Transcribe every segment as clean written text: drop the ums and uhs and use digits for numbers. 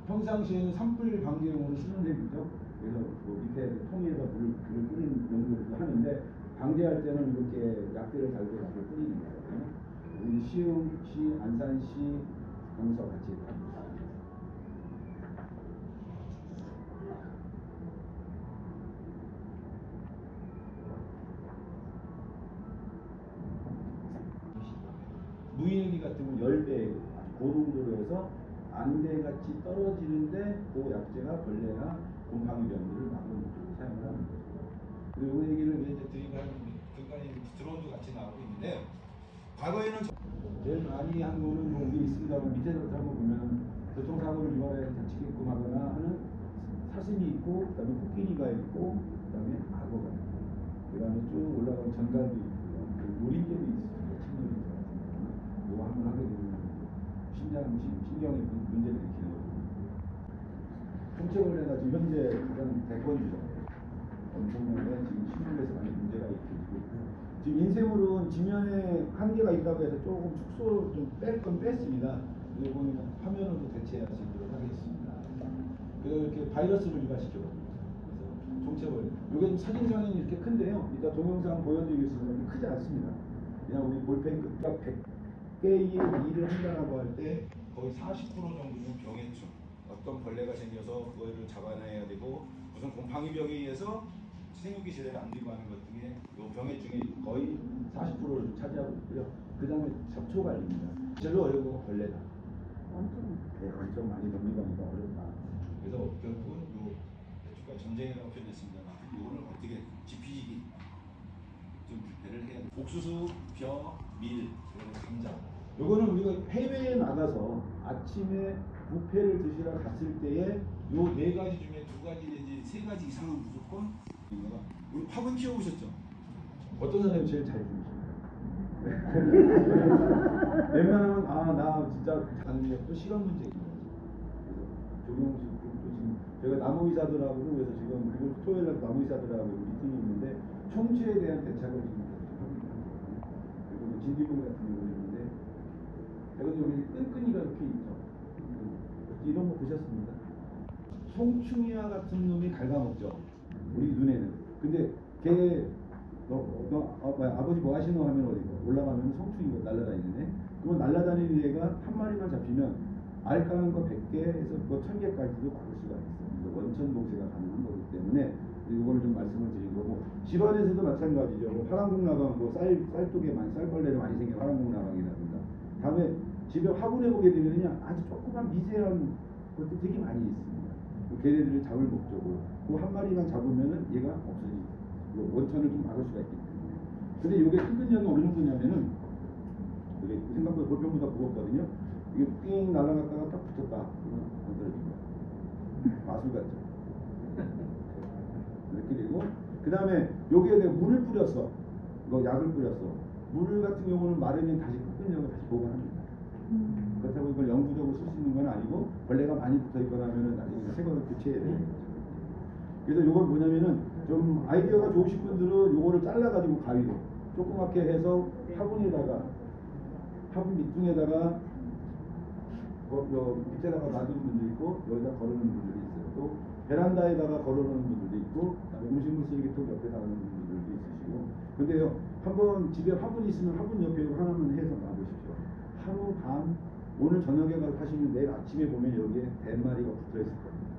평상시에는 산불 방지용으로 쓰는 앱이죠. 그래서 그 밑에 통에다 물을 뿌리는 용도로 하는데 방제할 때는 이렇게 약들을 달고 뿌리는 거예요. 우리 시흥시, 안산시, 동서 같이 있습니다. 무인기 같은 건 열배 고농도로 해서 안대같이 떨어지는데 그 약재가 벌레나 곰팡이 병들을 막는 목적으로 사용을 하는 거죠. 그리고 이 얘기를 왜 이제 드리고 그러니까 드론도 같이 나오고 있는데 과거에는 제일 많이 한 거는 뭐 여기 있습니다만 밑에서부터 한번 보면 교통사고를 유발해 다치게끔 하거나 하는 사슴이 있고 그다음에 코끼리가 있고 그다음에 악어가 있고 그다음에 쭉 올라가면 전갈도 있고요. 노린개도 있습니다. 침노린개 같은 경우는 이거 한번 하게 되면 신경에 문제를 일으키는 거거든요. 총체벌레가 지금 현재 가장 대권이죠. 엄청나게 지금 신문에서 많이 문제가 있고 지금 인쇄물은 지면에 한계가 있다고 해서 조금 축소 좀 뺄 건 뺐습니다. 이거는 화면으로 대체할 수 있도록 하겠습니다. 이렇게 바이러스를 유발시켜버립니다. 그래서 총체벌레. 이게 사진상에는 이렇게 큰데요. 이따 동영상 보여드리겠습니다. 이렇게 크지 않습니다. 그냥 우리 볼펜 끝과 100개의 일을 한다고 할 때 거의 40% 정도는 병해충. 어떤 벌레가 생겨서 그거를 잡아내야 되고 무슨 곰팡이병에 의해서 생육이 제대로 안 되고 하는 것 중에 이 병해충이 거의 40%를 차지하고 있고요. 그 다음에 잡초관리입니다. 제일 어려운 건 벌레다. 엄청 많이 넘기가니까 어렵다. 그래서 결국은 요 대추가 전쟁이라고 표현했습니다만 이거를 어떻게 지피지기 좀 대를 해야 돼. 옥수수, 벼, 밀, 감자. 요거는 우리가 해외에 나가서 아침에 뷔페를 드시러 갔을 때에 요 네 가지 중에 두 가지 내지 세 가지 이상은 무조건 우리 화분 키워보셨죠? 어떤 사람이 제일 잘 키우시나요? 웬만하면 나 진짜 가는 게 또 시간 문제입니다. 그래서 조경식 또 지금 제가 나무의사들하고 그래서 지금 그리고 토요일날 나무의사들하고 미팅이 있는데 총체에 대한 대책을 지금 합니다. 그리고 진기분 같은 경우도 있는데 제가 여기 끈끈이가 이렇게 있죠. 이런 거 보셨습니까? 송충이와 같은 놈이 갉아먹죠. 우리 눈에는. 근데 걔 아버지 뭐 하시노 하면 어디 올라가면 송충이 날아다니네. 그러면 날아다니는 얘가 한 마리만 잡히면 알 까는 거 100개에서 뭐 1000개까지도 막을 수가 있어요. 원천 봉쇄가 가능한 거기 때문에 이거를 좀 말씀을 드린 거고 집안에서도 마찬가지죠. 뭐 화랑국나방, 뭐 쌀독에 쌀벌레를 많이 생긴 화랑국나방이라든가 다음에 집에 화분해 보게 되면 그냥 아주 조그만 미세한 것도 되게 많이 있습니다. 걔네들을 잡을 목적으로 그 한 마리만 잡으면은 얘가 없어지죠. 원천을 좀 막을 수가 있기 때문에. 근데 이게 끈끈이는 어느 정도냐면은 이게 생각보다 볼펜보다 무겁거든요. 이게 삥 날아갔다가 딱 붙었다. 그러면 안 떨어집니다. 마술 같죠. 이렇게 되고 그 다음에 여기에 내가 물을 뿌렸어. 이거 약을 뿌렸어. 물 같은 경우는 마르면 다시 끈끈이하고 다시 보관합니다. 그렇다고 이걸 영구적으로 쓸 수 있는 건 아니고 벌레가 많이 붙어 있거나 하면은 나중에 새 거를 교체해야 되는 거죠. 그래서 이건 뭐냐면은 좀 아이디어가 좋으신 분들은 요거를 잘라가지고 가위로 조그맣게 해서 화분에다가 화분 밑둥에다가 밑에다가 놔두는 분도 있고 여기다 걸어놓는 분들이 있어요. 또 베란다에다가 걸어놓는 분들도 있고 음식물 쓰레기통 옆에다 하는 분들도 있으시고. 근데요 한번 집에 화분이 있으면 화분 옆에 하나만 해서 놔두십시오. 하루 반 오늘 저녁에 하시면 내일 아침에 보면 여기에 100마리가 붙어 있을 겁니다.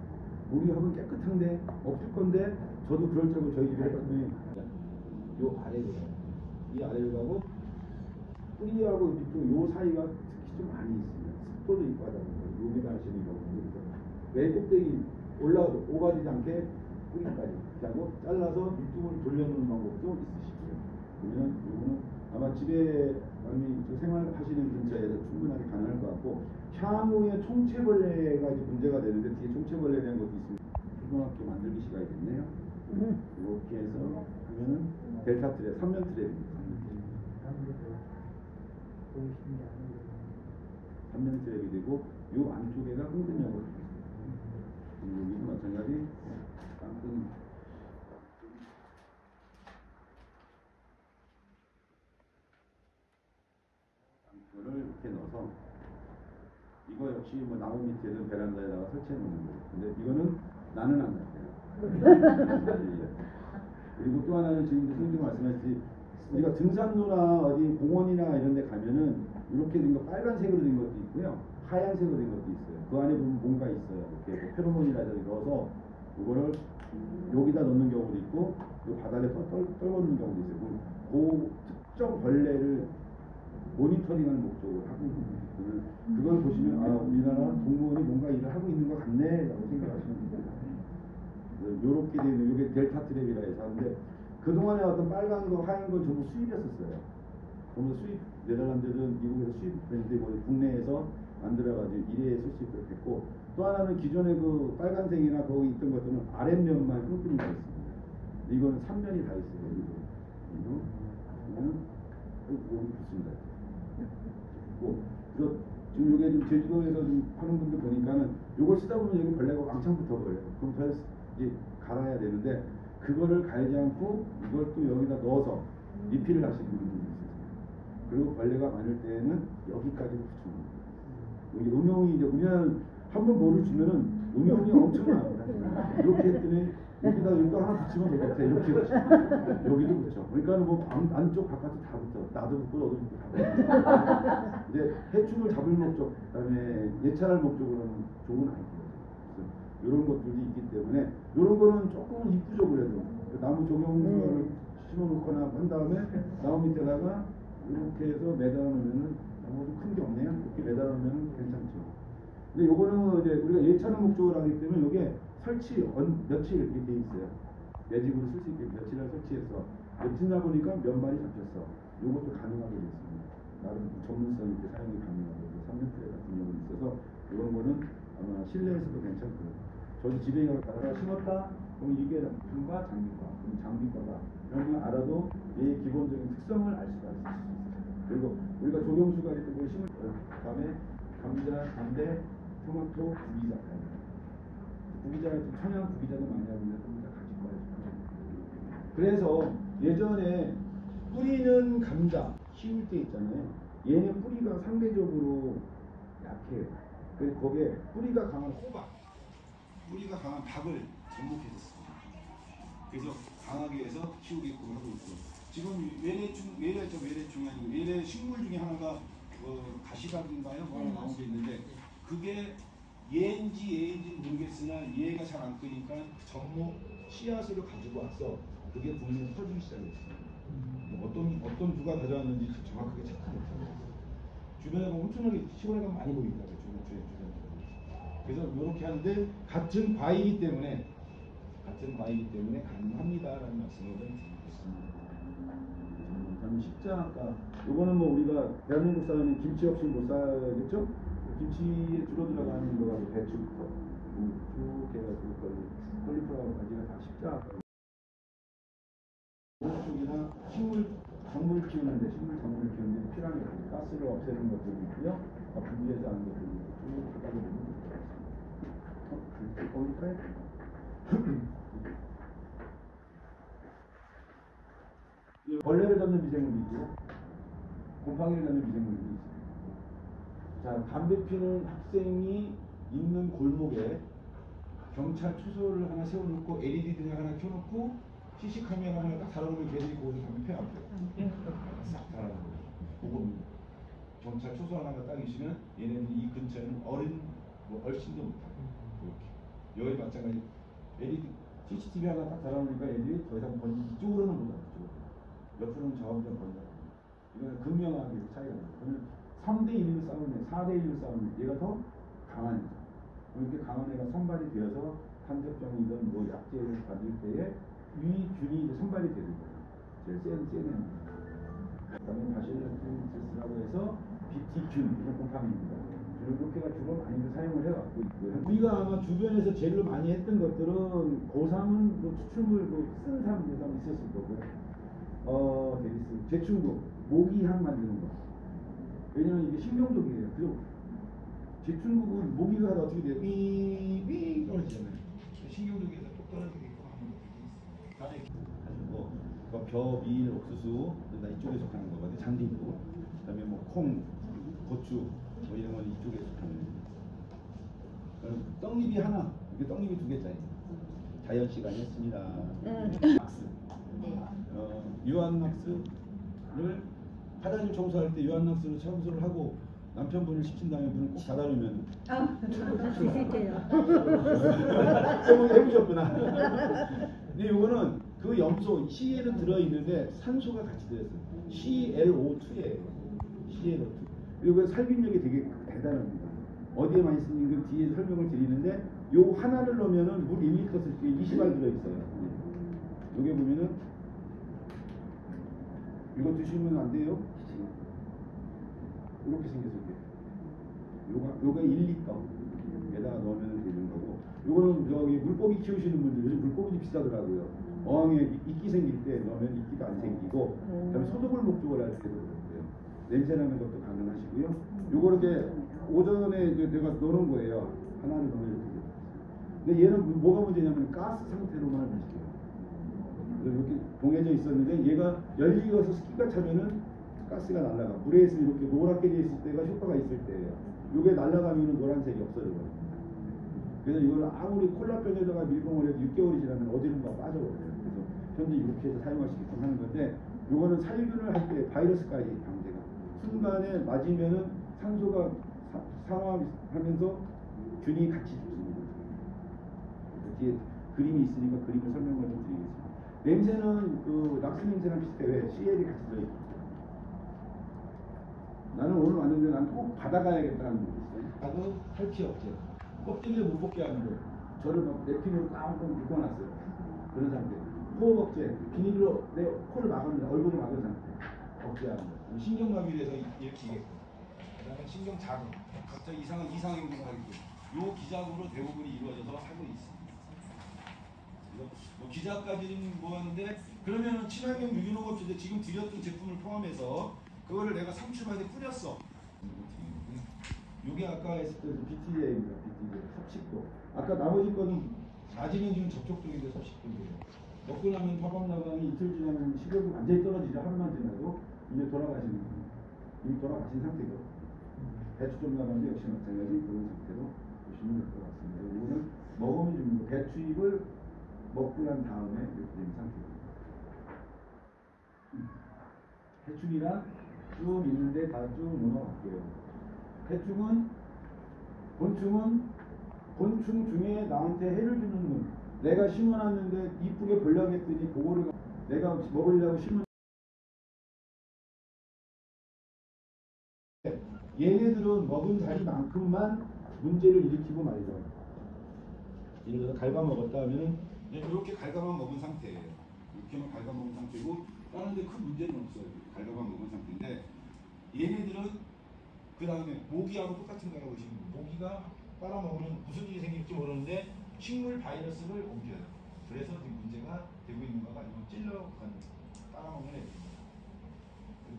우리 화분 깨끗한데 없을 건데 저도 그럴 적을 저희 집에 해봤더니 요 아래로 가요. 이 아래로 가고 뿌리하고 밑으로 요 사이가 특히 좀 많이 있습니다. 습도도 있고 하다 보니까 여기다 하시는 경우는 왜 꼭대기 올라가도 오가지 않게 뿌리까지 이렇게 하고 잘라서 밑둥을 돌려놓는 방법도 있으시고요. 그러면 요거는 아마 집에 생활하시는 근처에서 충분하게 가능할 것 같고 향후에 총체벌레가 이제 문제가 되는데 뒤에 총체벌레에 대한 것도 있습니다. 초등학교 만들기 시간이겠네요. 이렇게 해서 하면은 델타 트랩, 3면 트랩입니다. 3면 트랩이 되고 요 안쪽에가 끈끈이하고 여기도 마찬가지 끈끈이 이거를 이렇게 넣어서 이거 역시 뭐 나무 밑에든 베란다에다가 설치해 놓는 거예요. 근데 이거는 나는 안 갈게요. 그리고 또 하나는 지금 선생님 말씀하셨듯이 우리가 등산로나 어디 공원이나 이런 데 가면은 이렇게 된 거 빨간색으로 된 것도 있고요. 하얀색으로 된 것도 있어요. 그 안에 보면 뭔가 있어요. 이렇게 뭐 페로몬이라든지 넣어서 이거를 여기다 넣는 경우도 있고 이 바닥에 떨궈놓는 경우도 있어요. 그 특정 벌레를 모니터링하는 목적으로 하고 있는 거예요. 그걸 보시면 아 우리나라 동물원이 뭔가 일을 하고 있는 것 같네 라고 생각하시면 됩니다. 요렇게 되는 이게 델타 트랩이라 해서 하는데 그동안에 어떤 빨간 거 하얀 거 전부 수입했었어요. 전부 수입 네덜란드든 미국에서 수입했는데 뭐 국내에서 만들어가지고 일회에 쓸 수 있도록 했고 또 하나는 기존에 그 빨간색이나 거기 있던 것들은 아랫면만 끈끈이가 있습니다. 이거는 3면이 다 있어요. 이거는 여기 붙습니다. 그래서 지금 이게 좀 제주도에서 좀 하는 분들 보니까는 이걸 쓰다 보면 여기 벌레가 왕창 붙어버려요. 그럼 더 이제 갈아야 되는데 그거를 갈지 않고 이걸 또 여기다 넣어서 리필을 하시는 분들이 있어요. 그리고 벌레가 많을 때는 여기까지 붙이는 거예요. 여기 음용이 이제 우리는 한번 뭐를 주면은 음용이 엄청납니다. 이렇게 했더니 여기다 이거 하나 붙이면 되겠다 이렇게 붙여. 여기도 붙여. 그러니까 뭐 안쪽 바깥도 다 붙어. 나도 붙고 너도 붙고 다 붙어. 이제 해충을 잡을 목적, 그다음에 예찰할 목적으로는 좋은 아이디어죠. 이런 것들이 있기 때문에 이런 거는 조금은 이쁘죠 그래도 나무 조경수를 심어놓거나 한 다음에 나무 밑에다가 이렇게 해서 매달아놓으면은 나무도 큰 게 없네요. 이렇게 매달아놓으면 괜찮죠. 근데 요거는 이제 우리가 예찰을 목적으로 하기 때문에 이게 설치 며칠 이렇게 돼 있어요. 매직으로 쓸 수 있게 며칠을 설치해서 며칠이나 보니까 면발이 잡혔어. 요것도 가능하게 됐습니다. 나름 전문성 있게 사용이 가능하고 3년 트레 같은 경우는 있어서 이런 거는 아마 실내에서도 괜찮고요. 저도 집에 가다가 심었다. 그럼 이게 금과 장비과, 그럼 장비과다. 이런 걸 알아도 얘의 기본적인 특성을 알 수가 있어요. 그리고 우리가 조경수가 있던 걸 심을 다음에 감자, 담배, 토마토, 구기자. 구기자가 천연 구기자도 많이 하고 있는데 구기자 가지고 와요. 그래서 예전에 뿌리는 감자 키울 때 있잖아요. 얘는 뿌리가 상대적으로 약해요. 그래서 거기에 뿌리가 강한 호박, 뿌리가 강한 박을 접목해줬습니다. 그래서 강하게 해서 키우게끔 하고 있고 지금 외래충이 아니고 외래 식물 중에 하나가 가시박인가요? 뭐 하나 나온 게 있는데 그게 얘인지 모르겠으나 얘가 잘 안 끄니까 접목 씨앗으로 가지고 와서 그게 분명히 퍼지기 시작했어요. 어떤 누가 가져왔는지 정확하게 체크 못해요. 주변에 보면 엄청나게 시골에 가면 많이 보이더라고요. 주변. 그래서 이렇게 하는데 같은 바위이기 때문에 가능합니다라는 말씀을 드리겠습니다. 저는 십자가 이거는 뭐 우리가 대한민국 사람이 김치 없이 못 살겠죠? 김치에 주로 들어가는 거가 배추부터 쭉 해가지고 컬리플라워까지가 다 십자가. 쪽이나 작물 키우는데 필요한 게 가스를 없애는 것들도 있고요. 분리해서 하는 것들도 있고 쭉 바닥에 보면 거기까지 벌레를 잡는 미생물이 있고 곰팡이를 잡는 미생물이 있습니다. 자, 담배 피는 학생이 있는 골목에 경찰 초소를 하나 세워놓고 LED 등을 하나 켜놓고 CC 카메라 하나 딱 달아놓으면 걔들이 거기서 담배 피안 펴요. 싹 달아놓고 그겁니다. 경찰 초소 하나가 딱 있으면 얘네들이 이 근처에는 얼씬도 못하고 이렇게 여기 마찬가지 LED CCTV 하나 딱 달아놓으니까 얘들이 더 이상 이쪽으로는 못 와요. 옆으로는 점점 번져요. 이거는 극명하게 차이가 나요. 그러면 3대1로 싸우면 4대1로 싸우면 얘가 더 강한 애죠. 이렇게 강한 애가 선발이 되어서 탄저병이든 뭐 약제를 받을 때에 위균이 이제 선발이 되는 거예요. 제일 센 애입니다. 그다음에 바실로스라고 해서 BT균 이런 곰팡이입니다. 이렇게가 주로 많이들 사용을 해왔고 있고요. 우리가 아마 주변에서 제일 많이 했던 것들은 고3은 뭐 추출물 쓴 사람 있었을 거고요. 데리스, 제충국, 모기향 만드는 거. 왜냐면 이게 신경적이에요. 그리고 제충국은 모기가 어떻게 돼요? 삐 떨어지잖아요. 신경적에서 똑 떨어지게끔 하는 것들이 있어요. 벼, 밀, 옥수수, 나 이쪽에 속하는 거거든요. 잔디도. 그다음에 뭐 콩, 고추, 뭐 이런 건 이쪽에 속하는 거예요. 떡잎이 하나, 이게 떡잎이 2개짜리. 자연 시간이 했습니다. 막스. 유한막스를 화장실 청소할 때 유한막스로 청소를 하고 남편분을 시킨 다음에 문을 꼭 닫아놓으면 해보셨구나. 근데 이거는 그 염소 CL은 들어있는데 산소가 같이 들어있어요. ClO2예요. ClO2. 이거 살균력이 되게 대단합니다. 어디에 많이 쓰는 그 뒤에 설명을 드리는데 요 하나를 넣으면은 물 1리터 쓸 때 20알 들어있어요. 여기 보면은 이거 드시면 안 돼요. 이렇게 생겼어요. 요가 1리터에다가 넣으면 되는 거고, 요거는 저기 물고기 키우시는 분들 요즘 물고기 비싸더라고요. 어항에 이끼 생길 때 넣으면 이끼도 안 생기고, 그다음에 소독을 목적으로 할 때도 그렇고요. 냄새 나는 것도 가능하시고요. 요거 이렇게 오전에 내가 넣는 거예요. 하나를 넣으면 이렇게. 근데 얘는 뭐가 문제냐면 가스 상태로만 하시게요. 이렇게 봉해져 있었는데 얘가 열리어서 습기가 차면은 가스가 날아가. 물에서 이렇게 노랗게 돼 있을 때가 효과가 있을 때예요. 이게 날아가면은 노란색이 없어져요. 그래서 이걸 아무리 콜라병에다가 밀봉을 해도 6개월이 지나면 어디론가 빠져버려요. 그래서 현재 이렇게 해서 사용할 수 있게끔 하는 건데, 요거는 살균을 할 때 바이러스까지 방제가 순간에 맞으면은 산소가 상하면서 균이 같이 죽습니다. 뒤에 그림이 있으니까 그림을 설명을 좀 드리겠습니다. 냄새는 그 락스 냄새랑 비슷해. 왜? CL이 같이 들어있고. 나는 오늘 왔는데 난 꼭 받아가야겠다는 게 있어요. 나도 탈취 없지. 껍질을 못 벗게 하는 거예요. 저를 막 랩핑으로 깡깡 묶어놨어요. 그런 상태. 호흡 억제. 비닐로 내 코를 막으면 얼굴을 막은 상태. 억제하는 거. 신경마비를 해서 일으키겠고. 그 다음에 신경 자극. 갑자기 이상한 이상행동을 하겠고. 요 기작으로 대부분이 이루어져서 하고 있습니다. 뭐 기자까지는 뭐 하는데, 그러면 친환경 유기농 업체들 지금 드렸던 제품을 포함해서 그거를 내가 상추밭에 뿌렸어. 요게 아까 했을 때 BTJ입니다. BTJ 섭식도. 아까 나머지 거는 낮이는 지금 접촉동인데 섭식도예요. 먹고 나면 화방 나방이 이틀 지나면 식욕이 완전히 떨어지죠. 하루만 지나도 이제 돌아가시는 거예요. 이미 돌아가신 상태죠. 배추 좀 남았는데 역시 마찬가지 그런 상태로 보시면 될 것 같습니다. 이거는 먹으면 줍니다. 배추잎을 먹고 난 다음에 이렇게 된 상태입니다. 해충이랑 쭉 있는데 다 쭉 넘어갈게요. 해충은 곤충 중에 나한테 해를 주는 놈. 내가 심어놨는데 이쁘게 보려고 했더니 그거를 내가 먹으려고 심은 얘네들은 먹은 자리만큼만 문제를 일으키고 말이죠. 예를 들어서 갉아먹었다 하면은 이렇게 갉아만 먹은 상태예요. 이렇게만 갉아먹은 상태고 다른데 큰 문제는 없어요. 갉아만 먹은 상태인데 얘네들은 그 다음에 모기하고 똑같은 거라고 보시면 돼요. 모기가 빨아먹으면 무슨 일이 생길지 모르는데 식물 바이러스를 옮겨요. 그래서 지금 문제가 되고 있는 거가 이건 찔러가는 빨아먹는 애들입니다.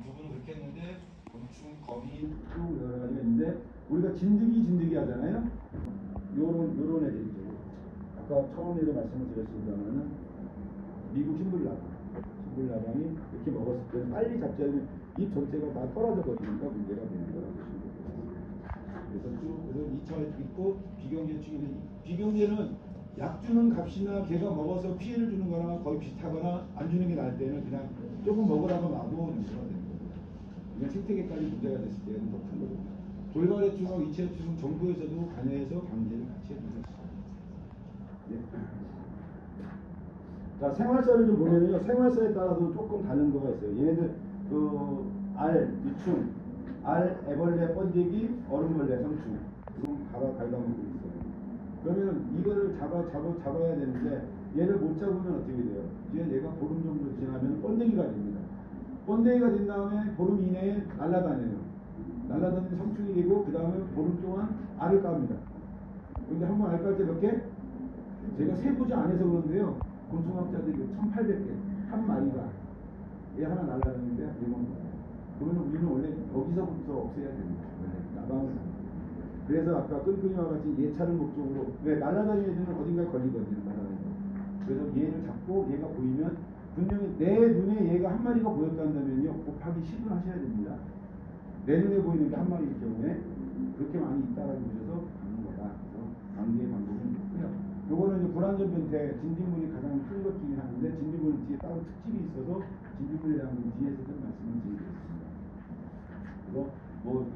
두 분은 그렇게 했는데 곤충, 거미 쭉 여러 가지가 있는데 우리가 진드기 하잖아요. 요런 애들이죠. 아까 처음에도 말씀을 드렸습니다만은 미국 흰불나방이 이렇게 먹었을 때는 빨리 잡지 않으면 이 전체가 다 떨어져 버리니까 문제가 되는 거라고 보시면 됩니다. 그래서 쭉 2차 있고 비경제축이 비경제는 약 주는 값이나 걔가 먹어서 피해를 주는 거나 거의 비슷하거나 안 주는 게 나을 때는 그냥 조금 먹으라고 놔도 문제가 되는 겁니다. 그냥 생태계까지 문제가 됐을 때는 더 큰 거거든요. 돌발해충하고 이체해충은 정부에서도 관여해서 방제를 같이 해주고 있습니다. 네. 자, 생활사를 좀 보면요. 생활사에 따라서 조금 다른 거가 있어요. 얘네들 유충, 애벌레, 번데기, 얼음벌레, 성충 이거 갉아먹고 있어요. 그러면 이거를 잡아야 되는데 얘를 못 잡으면 어떻게 돼요? 이제 얘가 보름 정도 지나면 번데기가 됩니다. 번데기가 된 다음에 보름 이내에 날아다니는 성충이 되고 그 다음에 보름 동안 알을 깝니다. 근데 한번 알 깔 때 몇 개? 제가 세부지 안 해서 그런데요. 곤충학자들이 1800개 한 마리가 얘 하나 날아다니는데 그러면 우리는 원래 여기서부터 없애야 됩니다. 나방을. 그래서 아까 끈끈이와 같이 예찰을 목적으로 왜 날아다니는 애들은 어딘가에 걸리거든요. 그래서 얘를 잡고 얘가 보이면 분명히 내 눈에 얘가 한 마리가 보였다면요 곱하기 10을 하셔야 됩니다. 내 눈에 보이는 게 한 마리일 경우에 그렇게 많이 있다라고 보셔서 가는 거다. 그래서 관계의 방법 이거는 이제 불완전 변태 진딧물이 가장 큰 것 중에 하나인데 진딧물은 뒤에 따로 특집이 있어서 진딧물에 대한 건 뒤에서 좀 말씀을 드리겠습니다. 그래서 뭐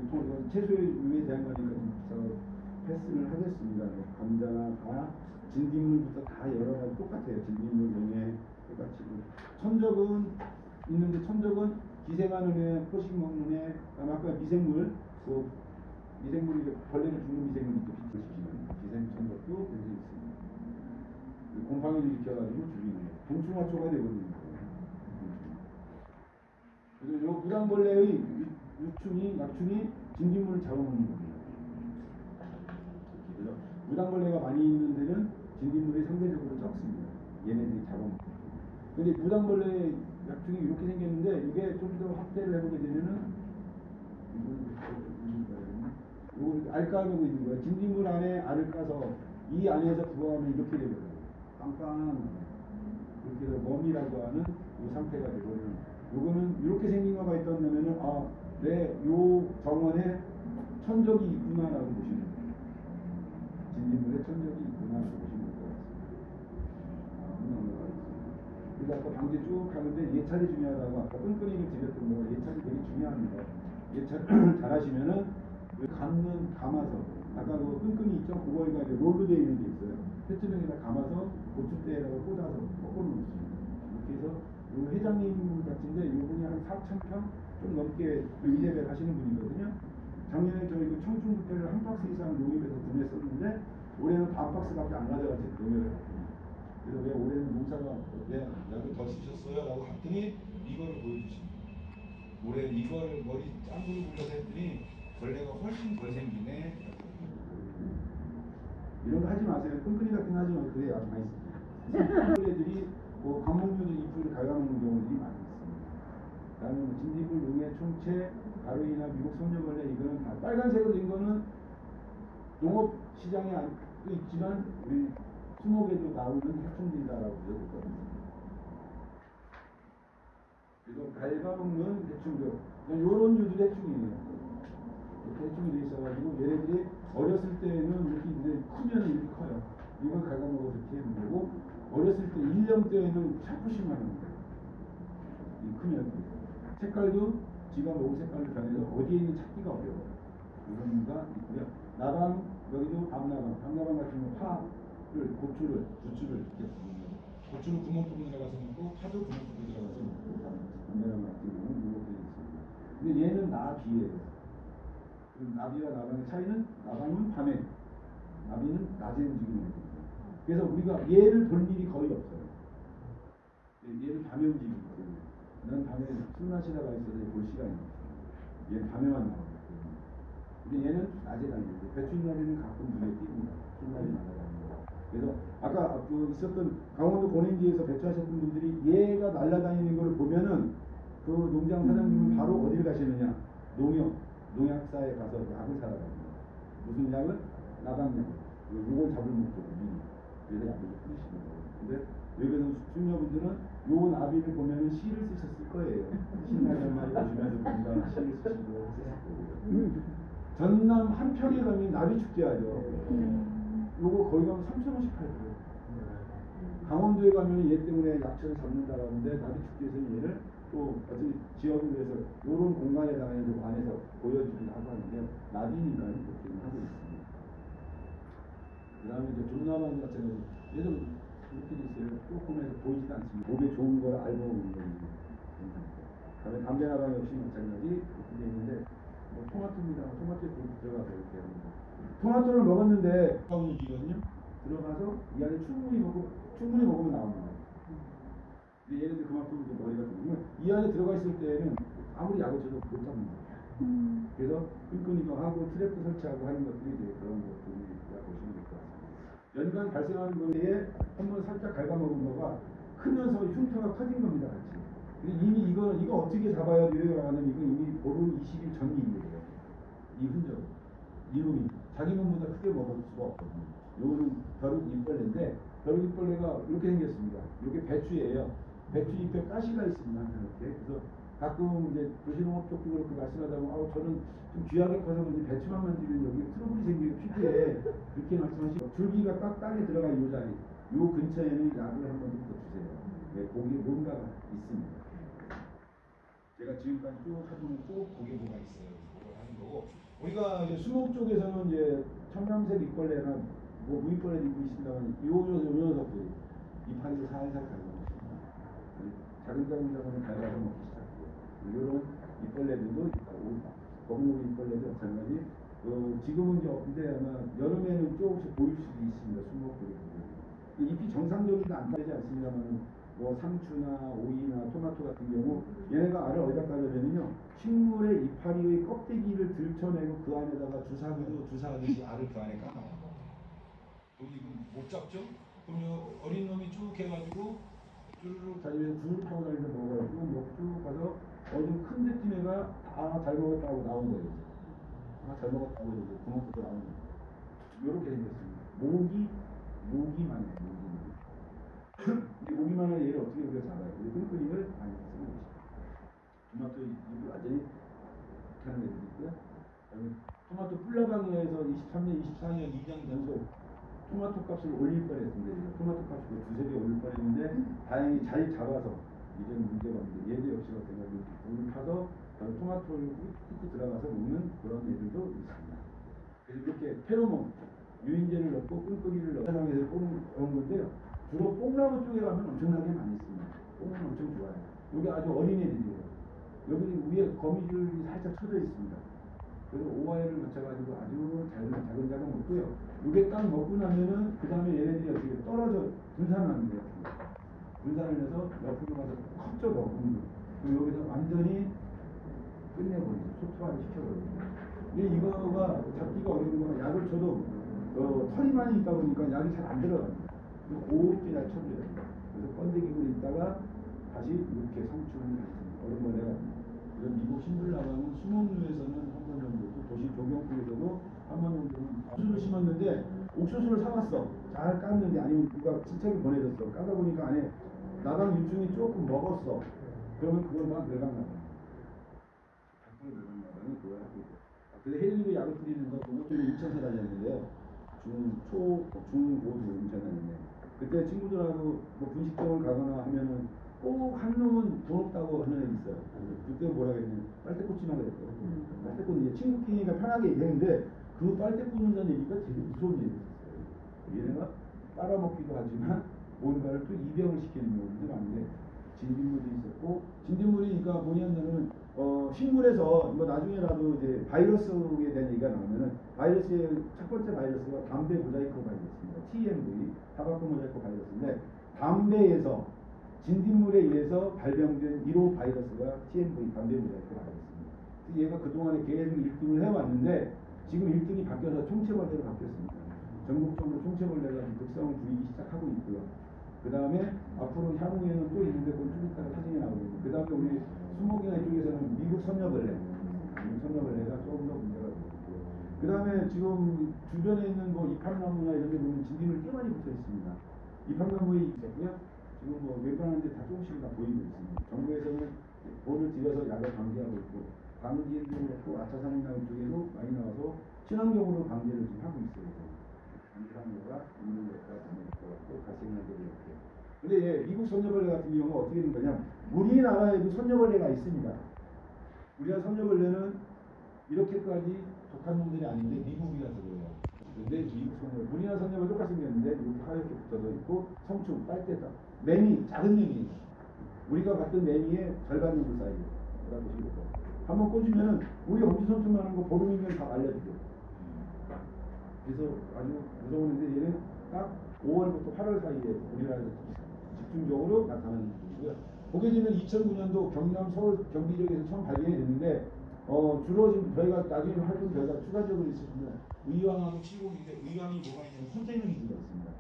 채소에 대한 거니까 좀 패스를 하겠습니다. 뭐 감자나 다 진딧물부터 다 여러 가지 똑같아요. 진딧물, 용해 똑같이. 천적은 있는데 천적은 기생하는 애, 포식 먹는 애, 아까 미생물, 그 미생물이 벌레를 죽는 미생물도 비틀시키는 기생천적도 굉장히 있습니다. 곰팡이를 일으켜가지고 죽이는 동충하초가 되거든요. 그래서 요 무당벌레의 약충이 진딧물을 잡아먹는 겁니다. 그래서 무당벌레가 많이 있는 데는 진딧물이 상대적으로 적습니다. 얘네들이 잡아먹고. 근데 무당벌레 약충이 이렇게 생겼는데 이게 좀 더 확대를 해보게 되면은 요 알까하고 있는 거예요. 진딧물 안에 알을 까서 이 안에서 부화하면 이렇게 되거든요. 빵빵한 이렇게 해서 웜이라고 하는 이 상태가 되거든요. 요거는 이렇게 생긴 거가 있다면은 요 정원에 천적이 있구나라고 보시면 돼요. 진딧물에 천적이 있구나라고 보시면 될 것 같습니다. 그래서 아까 방제 쭉 가는데 예찰이 중요하다고 아까 끈끈이를 드렸던 거가 예찰이 되게 중요합니다. 예찰을 잘 하시면은 감아서 아까 그 끈끈이 있죠? 그거가 이제 롤로 되어 있는 게 있어요. 페트병에다 감아서 고추대에다가 꽂아서 거꾸로 놓습니다. 이렇게 해서 요 회장님 같은데 요분이 한 4,000평 좀 넘게 의대를 하시는 분이거든요. 작년에 저 이거 청춘부패를 한 박스 이상 농협에서 구매했었는데 올해는 반 박스밖에 안 가져가서 농협을 했거든요. 그래서 왜 올해는 농사가 왜 약을 더 쓰셨어요? 라고 갔더니 이거를 보여주십니다. 올해 이걸 머리 짱구를 굴려서 했더니 벌레가 훨씬 덜 생기네. 이런 거 하지 마세요. 끈끈이 같은 거 하지 마세요. 그래 아주 많이 씁니다. 벌레들이 뭐 관목류도 잎을 갉아먹는 경우들이 많이 있습니다. 다음에 뭐 진딧물, 용해, 총채, 가로이나 미국 손녀벌레 이거는 다 빨간색으로 된 거는 농업 시장에 또 있지만 우리 수목에도 나오는 해충들이다라고 되거든요. 그래서 갉아먹는 해충들 이런 유들의 해충이에요. 이렇게 해충이 돼 있어가지고 얘네들이 어렸을 때는 이렇게 이제 크면 이렇게 커요. 이걸 갉아먹어서 이렇게 하는 거고 어렸을 때 1년 때에는 샤프심만 하는 거예요. 이 크면 색깔도 지가 먹은 색깔로 변해서 어디에 있는 찾기가 어려워요. 이런 거 있고요. 나방 여기도 밤나방 같은 거 파를 고추를 부추를 이렇게 고추는 구멍 뚫고 들어가서 먹고 파도 구멍 뚫고 들어가서 먹고 밤나방 같은 경우는 이렇게 있습니다. 근데 얘는 나비예요. 나비와 나방의 차이는 나방은 밤에, 나비는 낮에 움직이는 거거든요. 그래서 우리가 얘를 볼 일이 거의 없어요. 얘는 밤에 움직이거든요. 난 밤에 술 마시다가 있어서 볼 시간이 없어요. 얘는 밤에만 나오거든요. 근데 얘는 낮에 다니는데 배추잎날에는 가끔 눈에 띕니다. 흰날이 날아다니고. 그래서 아까 있었던 강원도 고냉지에서 배추하셨던 분들이 얘가 날아다니는 걸 보면은 그 농장 사장님은 바로 어디를 가시느냐? 농약사에 가서 약을 사러 갑니다. 무슨 약을? 나방약. 요걸 잡을 목적으로 그래서 약을 뿌리시는 거예요. 근데 여기서 수녀분들은 요 나비를 보면은 시를 쓰셨을 거예요. 신나게 한 마리 보시면서 뭔가 시를 쓰시고 쓰실 거고요. 전남 한평에 가면 나비 축제 하죠. 요거 거기 가면 3,000원씩 팔고요. 강원도에 가면 얘 때문에 약초를 잡는다고 하는데 나비 축제에서는 얘를 또 어떤 지역을 위해서 이런 공간에다가 이제 안에서 보여주기도 하고 하는데 나비니까 이렇게 하고 있습니다. 그 다음에 이제 존나방 같은 경우 얘도 이렇게 있어요. 조금해서 보이지도 않습니다. 몸에 좋은 걸 알고 오는 겁니다. 그 다음에 담배나방 역시 마찬가지 이렇게 되어 있는데 뭐 토마토입니다. 토마토에 들어가서 이렇게 합니다. 토마토를 먹었는데 이거든요. 들어가서 이 안에 충분히 먹으면 나옵니다. 근데 얘네들 그만큼 이제 머리가 들면 이 안에 들어가 있을 때는 아무리 약을 줘도 못 잡는다. 그래서 끈끈이도 하고 트랩도 설치하고 하는 것들이 이제 그런 것들이라 보시면 될 것 같습니다. 연간 발생하는 거에 한번 살짝 갉아먹은 거가 크면서 흉터가 커진 겁니다, 같이. 근데 이미 이거 어떻게 잡아야 돼요? 하는 이건 이미 보름 20일 전 일이에요. 이 흔적, 이름이 자기 몸보다 크게 먹을 수가 없거든요. 요거는 벼룩잎벌레인데 벼룩잎벌레가 이렇게 생겼습니다. 이게 배추예요. 배추 잎에 가시가 있습니다. 이렇게. 그래서 가끔 이제 도시농업 쪽도 그렇게 말씀하다 보면 저는 좀 귀하게 커서 그런지 배추만 만들면 여기 트러블이 생기고 피부에 그렇게 말씀하시고 줄기가 딱 땅에 들어가 이 자리 요 근처에는 약을 한 번 더 주세요. 네, 거기에 뭔가가 있습니다. 제가 지금까지 쭉 하면 꼭 거기에 뭐가 있어요. 그걸 하는 거고 우리가 이제 수목 쪽에서는 이제 청담색 잎벌레나 뭐 무잎벌레도 있고 있습니다만 요 녀석들이 이파리를 살살 갉아먹습니다. 작은 작은 갉아서 먹기 시작해요. 이런 잎벌레들도 있고 검은 잎벌레도 마찬가지. 지금은 이제 근데 아마 여름에는 조금씩 보일 수도 있습니다. 수목들이 잎이 정상적이지 않지 않습니다만 뭐 상추나 오이나 토마토 같은 경우 얘네가 알을 어디다 깔려면요 식물의 이파리의 껍데기를 들쳐내고 그 안에다가 주사하듯이 알을 그 안에 까놔요. 여기 못 잡죠? 그럼 어린 놈이 쭉 해가지고 쭈르륵 다니면서 줄 타고 다니면서 먹어요. 쭉 가서 어느 큰 데쯤에가 잘 먹었다고 나온 거예요. 잘 먹었다고 이제 구멍부터 나오는 거예요. 이렇게 생겼습니다. 모기만 해요. 모기만 한 얘를 어떻게 우리가 잡아요? 끈끈이를 많이 쓰고 있습니다. 토마토 잎을 완전히 하는 애들이 있고요. 토마토 뿔나방에서 23년, 24년 2장 연속 토마토 값을 올릴 뻔했습니다. 토마토 값을 두세 배 올릴 뻔했는데 다행히 잘 잡아서 이제는 문제가 없는데 얘도 역시 마찬가지로 물을 타서 토마토를 꾹꾹 들어가서 먹는 그런 애들도 있습니다. 그래서 이렇게 페로몬, 유인제를 넣고 끈끈이를 넣은 상황에서 뽑는 건데요. 주로 뽕나무 쪽에 가면 엄청나게 많이 있습니다. 뽕은 엄청 좋아요. 여기 아주 어린 애들이에요. 여기 위에 거미줄이 살짝 쳐져 있습니다. 그래서 오와이를 맞춰가지고 아주 자근자근 먹고요. 이게 딱 먹고 나면은 그 다음에 얘네들이 어떻게 떨어져 분산합니다. 분산을 해서 옆으로 가서 컵져 먹습니다. 그리고 여기서 완전히 끝내버리죠. 소투화를 시켜버립니다. 근데 이거가 잡기가 어려운 거는 약을 줘도 털이 많이 있다 보니까 약이 잘 안 들어갑니다. 곱게 잘 쳐줘야 됩니다. 그래서 번데기로 있다가 다시 이렇게 성충을 얼음벌레가 됩니다. 그래서 미국 신불나방은 수목류에서는 한 번 정도, 또 도시 조경구에서도 한 번 정도는 옥수수를 심었는데 옥수수를 사왔어. 잘 깠는데 아니면 누가 친척이 보내줬어. 까다 보니까 안에 나방 유충이 조금 먹었어. 그러면 그걸 막 멸망나방. 100% 멸망나방이 그걸 하고 있고. 그래서 헬리로 약을 뿌리는 거, 그것도 인천에 다녔는데요. 중고도 인천에 다녔는데. 그때 친구들하고 뭐 분식점을 가거나 하면은 꼭 한 놈은 돈 없다고 하는 애이 있어요. 그때 뭐라 그랬냐면 빨대 꽂지마 그랬거든요. 빨대 꽂는 게 친구끼리니까 편하게 얘기했는데 그 빨대 꽂는다는 얘기가 되게 무서운 얘기였어요. 얘네가 빨아먹기도 하지만 뭔가를 또 입양을 시키는 경우도 많은데 진딧물이 있었고 진딧물이 그러니까 뭐냐면은 식물에서 뭐 나중에라도 이제 바이러스에 대한 얘기가 나오면은 바이러스의 첫 번째 바이러스가 담배 모자이크 바이러스입니다. TMV 타바코 모자이크 바이러스인데 담배에서 진딧물에 의해서 발병된 1호 바이러스가 TMV 담배 모자이크 바이러스입니다. 얘가 그동안에 계속 1등을 해왔는데 지금 1등이 바뀌어서 총체벌레로 바뀌었습니다. 전국적으로 총체벌레가 극성을 부리기 시작하고 있고요. 그 다음에 앞으로 향후에는 또 있는데 그건 좀 이따가 사진이 나오거든요. 그 다음에 우리 수목이나 이쪽에서는 미국 선녀벌레, 미국 선녀벌레가 조금 더 문제가 되고 그 다음에 지금 주변에 있는 뭐 이팝나무나 이런 데 보면 진딧물이 꽤 많이 붙어 있습니다. 이팝나무에 있었고요. 지금 뭐 웬만한 데 다 조금씩 다 보이고 있습니다. 정부에서는 돈을 들여서 약을 방지하고 있고 방지도 그렇고 아차산이나 이쪽에도 많이 나와서 친환경으로 방지를 지금 하고 있어요. 방지하는 있는 것과 되는 것 같고 발생하게 이렇게. 근데 예, 미국 선녀벌레 같은 경우는 어떻게 된 거냐? 우리나라에도 선녀벌레가 있습니다. 우리나라 선녀벌레는 이렇게까지 독한 놈들이 아닌데 미국이라서 그래요. 근데 미국 선녀벌레, 우리나라 선녀벌레 똑같이 생겼는데 이렇게 하얗게 붙어서 있고 성충, 빨대다. 매미, 작은 매미. 우리가 봤던 매미의 절반 정도 사이즈. 라고 보시면 한번 꽂으면은 우리 엄지손톱만한 거 보름이면 다 말려주죠. 그래서 아주 무서운데 얘는 딱 5월부터 8월 사이에 우리나라에서 집중적으로 나타나는 부분이고요. 보게 되면 2009년도 경남, 서울, 경기 지역에서 처음 발견이 됐는데 주로 지금 저희가 나중에 활동 결과 추가적으로 있습니다. 의왕하고 칠곡인데 의왕이 뭐가 있냐면 컨테이너가 있습니다.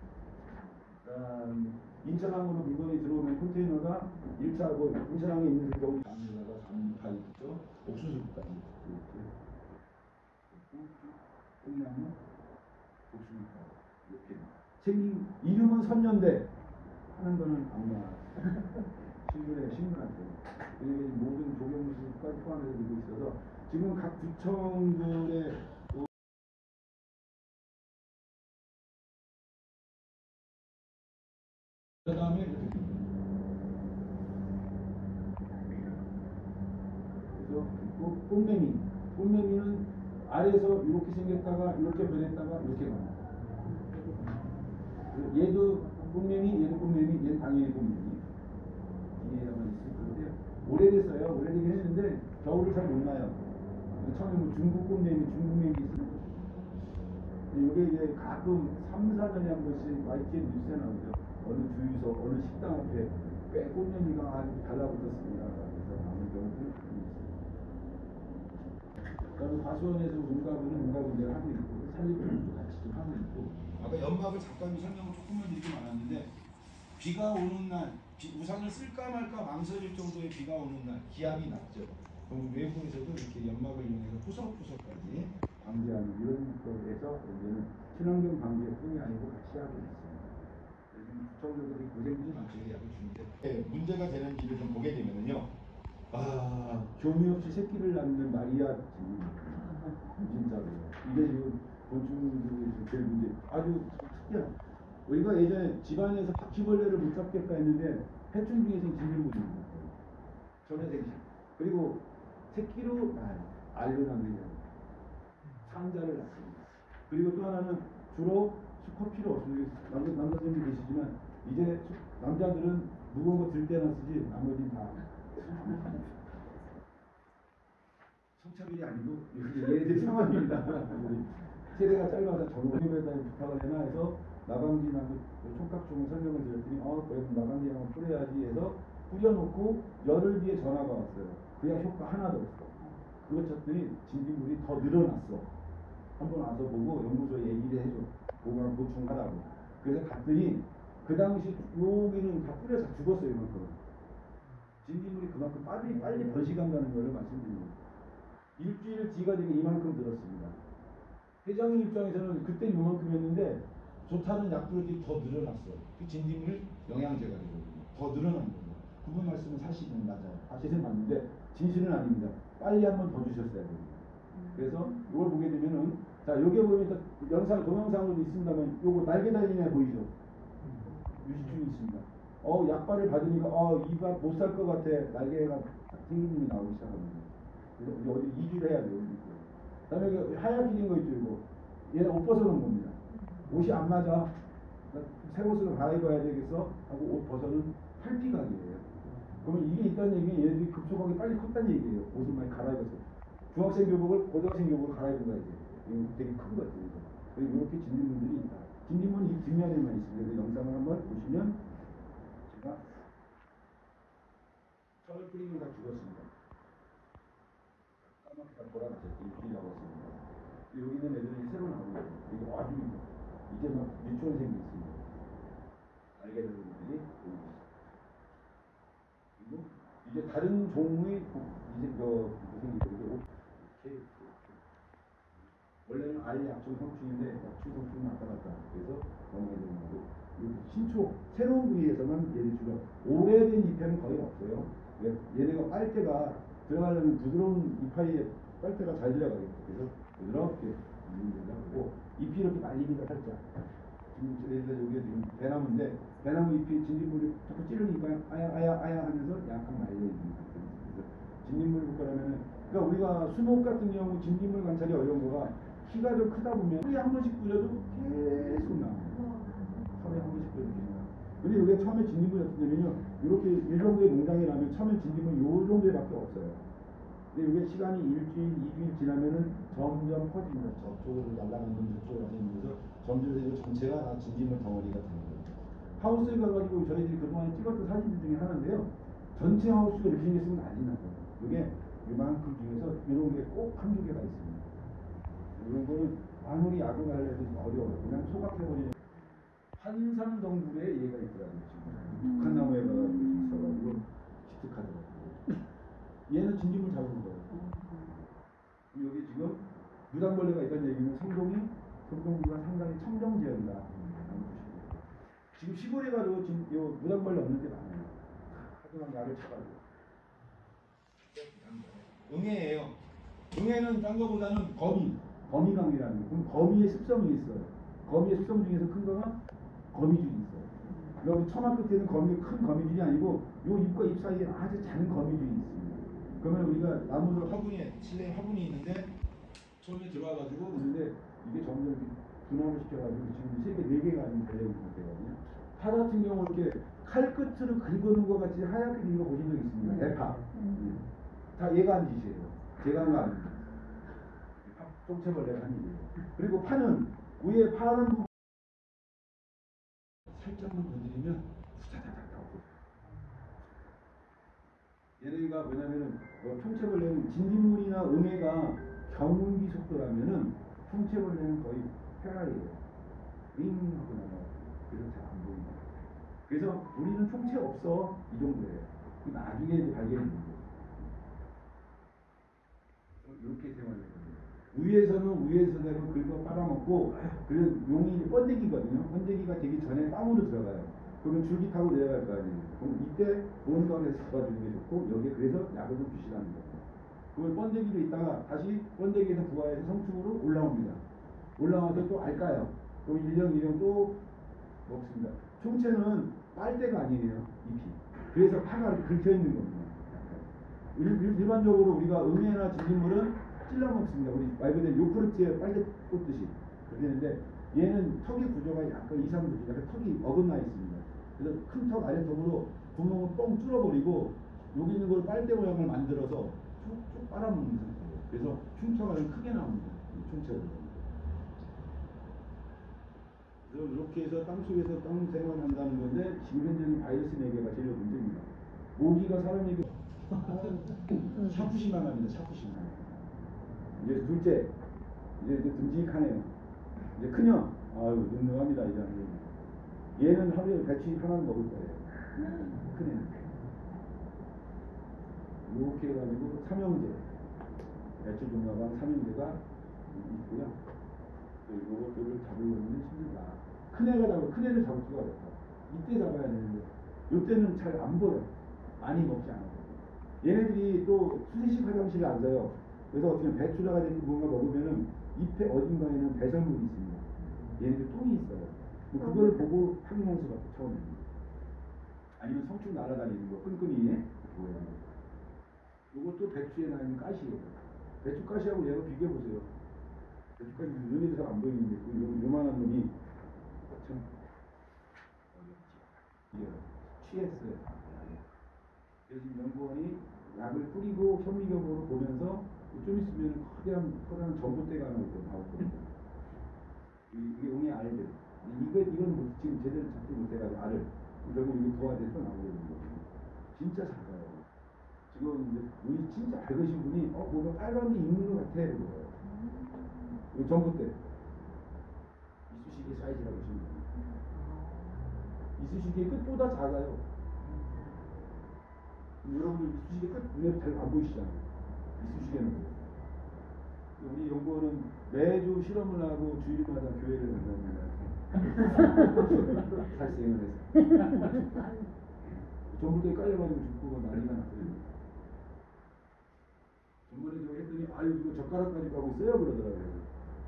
인천항으로 물건이 들어오면 컨테이너가 1차 뭐 인천항에 있는 경우 안에다가 다 있죠. 옥수수까지 콩나무, 옥수수까지 이렇게 생긴 이름은 선녀인데 하는 거는 아무나 신문한테. 그리고 모든 조경수까지 포함해서 되고 있어서 지금 각 구청들의 그다음에 이렇게 그래서 꽃매미는 아래에서 이렇게 생겼다가 이렇게 변했다가 이렇게 변해. 얘도 꽃매미, 얘도 꽃매미, 얘는 당연히 꽃매미. 뒤에만 있을 건데 오래됐어요. 오래되긴 했는데 겨울을 잘 못 나요. 처음에 뭐 중국 꽃매미, 중국 매미 있어요. 이게 이제 가끔 3, 4년에 한 번씩 YTN 뉴스에 나오죠. 어느 주유소, 어느 식당 앞에 꽤 꽃매미가 아주 달라붙었습니다. 그래서 나오는 경우도 있습니다. 그다음에 과수원에서 문가분을 하고 있고 산림청도 같이 좀 하고 있고. 아까 연막을 잠깐 설명을 조금만 드리긴 많았는데 비가 오는 날 우산을 쓸까 말까 망설일 정도의 비가 오는 날 기압이 낮죠. 그럼 외부에서도 이렇게 연막을 이용해서 푸석푸석까지 방지하는 이런 것에서 이제는 친환경 방지뿐이 아니고 같이 하고 있습니다. 요즘 구청들이 고생들이 많죠. 약을 주는데 네, 문제가 되는 일을 좀 보게 되면은요. 교미 없이 새끼를 낳는 마리아 진짜로 이게 지금 곤충들이 제일 문제. 아주 특이한. 우리가 예전에 집안에서 바퀴벌레를 못 잡겠다 했는데 해충 중에서는 진균물입니다. 전해생식. 그리고 새끼로 알로 낳는 상자를 낳습니다. 그리고 또 하나는 주로 수컷 필요 없습니다. 남자분들 계시지만 이제 남자들은 무거운 거 들 때나 쓰지 나머지는 다 성차별이 아니고 얘네들 상황입니다. 세대가 짧아서 정부에다 부탁을 해나 해서 나방지나무 총각종을 설명을 드렸더니 그래도 나방지나무 뿌려야지 해서 뿌려놓고 열흘 뒤에 전화가 왔어요. 그냥 효과 하나도 없어. 그거 쳤더니 진딧물이 더 늘어났어. 한번 와서 보고 연구소에 얘기를 해줘. 보충하라고. 그래서 갔더니 그 당시 여기는 다 뿌려서 죽었어요. 이만큼. 진딧물이 그만큼 빨리 번식한다는 걸 말씀드립니다. 일주일 뒤가 되면 이만큼 늘었습니다. 회장님 입장에서는 그때 이만큼이었는데 좋다는 약들이 더 늘어났어요. 그 진딧물 영양제가 되거든요. 더 늘어난 거예요. 그분 말씀은 사실은 맞아요. 사실은 맞는데 진실은 아닙니다. 빨리 한번 더 주셨어야 됩니다. 그래서 이걸 보게 되면은 여기 보면 영상 동영상으로도 있습니다만 요거 날개 달린 애 보이죠? 유시충이 있습니다. 약발을 받으니까 이가 못 살 것 같아. 날개가 생긴 놈이 나오기 시작합니다. 그래서 어디 2주를 해야 돼요. 그 다음에 여기 하얗게 된 거 있죠, 이거. 얘는 옷 벗어놓은 겁니다. 옷이 안 맞아. 새 옷으로 갈아입어야 되겠어? 하고 옷 벗어는 탈피각이에요. 그러면 이게 있다는 얘기는 얘네들이 급속하게 빨리 컸다는 얘기예요. 옷을 많이 갈아입어서. 중학생 교복을 고등학생 교복을 갈아입은 거야, 이제. 이거 되게 큰 거죠. 그리고 이렇게 진딧물들이 있다. 진딧물은 이 뒷면에만 있습니다. 그래서 영상을 한번 보시면 제가 썰을 뿌리면 다 죽었습니다. 까맣게 다 돌아가셨죠. 일주일 나왔습니다. 여기는 애들이 새로 나오고 이거 아주 이제 막 유치원생이 있습니다. 알게 되는 분들이 보이고 있습니다. 그리고 이제 다른 종의 이제 무슨 이렇게 원래는 아예 약초 성충인데 약초 성충은 왔다 갔다 그래서 넘어가게 되는 거고 신초 새로운 부위에서만 얘를 주로 오래된 잎에는 거의 없어요. 얘네가 빨대가 들어가려면 부드러운 이파리에 빨대가 잘 들어가겠죠. 그래서 부드럽게 하고 잎이 이렇게 말립니다. 살짝. 지금 여기가 지금 배나무인데 배나무 잎이 진딧물이 자꾸 찌르니까 아야 하면서 약간 말려있는 상태입니다. 그래서 진딧물 볼거라면은 그러니까 우리가 수목 같은 경우 진딧물 관찰이 어려운 거가 키가 좀 크다 보면 하루에 한 번씩 뿌려도 계속 나와요. 하루에 한 번씩 뿌려도 계속 나와요. 근데 여기 처음에 진딧물이 어떻게 되면요. 이렇게 이 정도의 농장이라면 처음에 진딧물이 요 정도밖에 없어요. 근데 이게 시간이 일주일, 2주일 지나면은 점점 퍼집니다. 저쪽으로 날아가는 저쪽으로 가면서 점점 이거 전체가 다 진딧물 덩어리가 되는 거예요. 하우스에 가가지고 저희들이 그동안에 찍었던 사진들 중에 하나인데요. 전체 하우스가 이렇게 생겼으면 난리 나요. 이게 이만큼 중에서 이런 게 꼭 한두 개가 있습니다. 이런 거는 아무리 야구를 하려도 어려워요. 그냥 소각해버리는 한산덩굴에 얘가 있더라고요. 지금 북한 나무에 가가지고 있어가지고 기특하더라고요. 얘는 진딧물 잡은 거예요. 여기 지금 무당벌레가 있다는 얘기는 성동구가 상당히 청정 지역이다. 지금 시골에 가도 지금 무당벌레 없는 데 많아요. 하지만 약을 쳐가지고. 응애예요. 응애는 딴 거보다는 거미강이라는 거. 그럼 거미의 습성이 있어요. 거미의 습성 중에서 큰 거가 거미줄이 있어요. 여기 처마 끝에는 큰 거미줄이 아니고 요 잎과 잎 사이에 아주 작은 거미줄이 있습니다. 그러면 우리가 나무를 실내 화분이 있는데 처음에 들어와가지고 있는데 이게 점점 분화를 시켜가지고 지금 3개, 4개가 아닌 달려있는 상태거든요. 파 같은 경우 이렇게 칼 끝으로 긁어놓은 것 같이 하얗게 된 거 보신 적 있습니다. 대파. 다 얘가 한 짓이에요. 제가 한 거 아닙니다. 똥채벌레가 한 일이에요. 그리고 파는 위에 파란 부분 살짝만 건드리면 후다다닥 나오고. 얘네가 뭐냐면은 총채벌레는 진딧물이나 응애가 경운기 속도라면은 총채벌레는 거의 페라리예요. 윙 하고 나가요. 그래서 잘 안 보입니다. 그래서 우리는 총채 없어 이 정도예요. 나중에 이제 발견이 됩니다. 이렇게 생활을 해요. 위에서는 긁어 빨아먹고, 그래서 용이 번데기거든요. 번데기가 되기 전에 땅으로 들어가요. 그러면 줄기 타고 내려갈 거 아니에요. 그럼 이때 온건에서 잡아주는 게 좋고, 여기에 그래서 약을 좀 주시라는 거예요. 그걸 번데기로 있다가 다시 번데기에서 부화해서 성충으로 올라옵니다. 올라와서 또 알까요? 그럼 1년, 2년 또 먹습니다. 총채는 빨대가 아니에요, 잎이. 그래서 파가 이렇게 긁혀 있는 겁니다. 일반적으로 우리가 응애나 진딧물은 찔러 먹습니다. 우리 말 그대로 요구르트에 빨대 꽂듯이 그렇게 되는데, 얘는 턱의 구조가 약간 이상구조, 약간 턱이 어긋나 있습니다. 그래서 큰 턱 아래 턱으로 구멍을 뻥 뚫어버리고 여기 있는 걸 빨대 모양을 만들어서 쭉쭉 빨아먹는 상태예요. 그래서 흉터가 좀 크게 나옵니다. 흉터가. 그래서 이렇게 해서 땅속에서 땅 생활한다는 건데, 지금 현재는 바이러스 4개가 제일 문제입니다. 모기가 사람에게 샤프심만 합니다. 샤프심만. 이제 둘째, 이제 듬직하네요. 이제 큰형, 아유 늠름합니다. 이제 얘는 하루에 배추 하나는 먹을 거예요. 큰애는. 이렇게 해가지고 삼형제, 배추 종류가 삼형제가 있고요. 요것들을 잡으려면 힘들다. 큰애를 잡을 수가 어렵다. 이때 잡아야 되는데, 이때는 잘 안 보여. 많이 먹지 않아요. 얘네들이 또 수세식 화장실에 앉아요. 그래서 어떻게 배추라가 된 뭔가 먹으면은 잎에 어딘가에는 배설물이 있습니다. 얘네들 똥이 있어요. 그걸 보고 확인할 수가 없어, 처음에는. 아니면 성충 날아다니는 거, 끈끈이 보여요. 이것도 배추에 나는 가시예요. 배추 가시하고 얘가 비교해보세요. 배추 가시 눈에도 잘 안 보이는데, 요만한 놈이 참, 취했어요. 그래서 연구원이 약을 뿌리고 현미경으로 보면서 좀 있으면 커다란 전봇대가 하나 나오거든요. 이게 응애 알들. 이건 지금 제대로 잡지 못해가지고 알을. 결국 이게 부화돼서 나오게 되는 거거든요. 진짜 작아요. 지금 이제 눈이 진짜 밝으신 분이 뭔가 빨간 게 있는 것 같아. 그거예요. 이거 전봇대. 이쑤시개 사이즈라고 보시면 됩니다. 이쑤시개 끝보다 작아요. 여러분들 이쑤시개 끝 눈에 잘 안 보이시잖아요. 이쑤시개는. 우리 연구원은 매주 실험을 하고 주일마다 교회를 간답니다. 살생을 해서. 전부터에 깔려가지고 죽고 난리가 났거든요. 전번에 저기 했더니, 아유, 이거 젓가락까지 가고 있어요? 그러더라고요.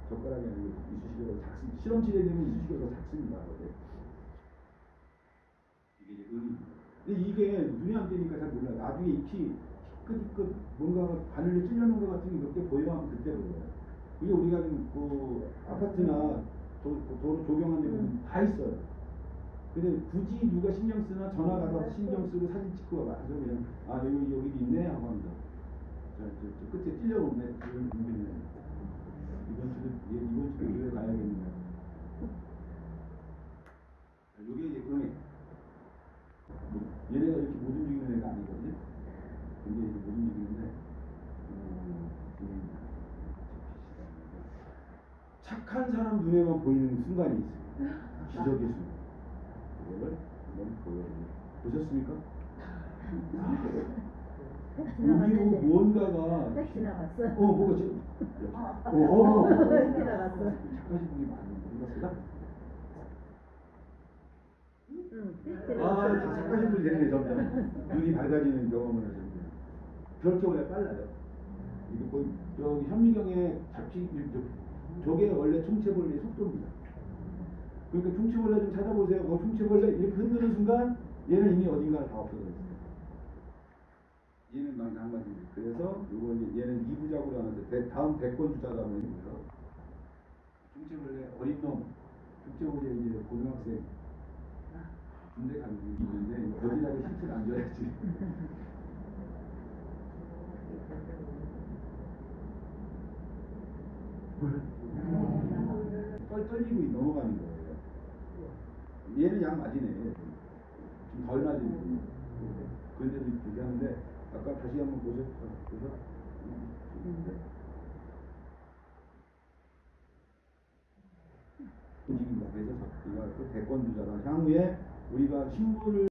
젓가락이 아니고 이쑤시개가 작습니다. 실험실에 되면 이쑤시개가 작습니다. 이게 이제 의미입니다. 근데 이게 눈에 안 띄니까 잘 몰라요. 나중에 잎이 희끗희끗 뭔가 바늘에 찔려놓은 것 같은 게 몇 개 보여하면 그때 보여요. 이게 우리가 그 아파트나 도로 조경한 데 보면 다 있어요. 근데 굳이 누가 신경 쓰나, 전화 가서 신경 쓰고 사진 찍고 와서 그냥, 여기 있네 하고 합니다. 저 끝에 찔려오네. 이번 주도 교회 가야겠네요. 요게 이제 응애. 얘네가 이렇게 못 움직이는 애가 아니거든요. 근데 이제 못 움직이는데, 착한 사람 눈에만 보이는 순간이 있어요. 기적의 순간. 그거를 한번 보여드립니다. 보셨습니까? 여기 무언가가 지나갔어. 뭐가 지금 지나갔어. 착하신 분이 많은데 이거 쓰다? 다 착하신 분이 되네, 점점. 눈이 밝아지는 경험을 하셨네요. 그렇게 원래 빨라요. 이게 거의, 저기 현미경의 잡지, 저게 원래 총체벌레의 속도입니다. 그러니까 총체벌레 좀 찾아보세요. 총체벌레 이렇게 흔드는 순간 얘는 이미 어딘가에 다 없어져 있어요. 얘는 마찬가지입니다. 그래서 요거 이제 얘는 2부작으로 하는데 다음 대권 주자가 뭐예요? 총체벌레 어린 놈, 총체벌레 이제 고등학생 군대 가는 게 있는데 어디다가 힌트를 안 줘야지. 떨리고 넘어가는 거예요. 얘는 약 맞이네. 좀 덜 맞이네. 그런데도 그렇게 하는데 아까 다시 한번 보세요. 움직인다. 그래서 우리가 또 대권 주자라 향후에 우리가 신분을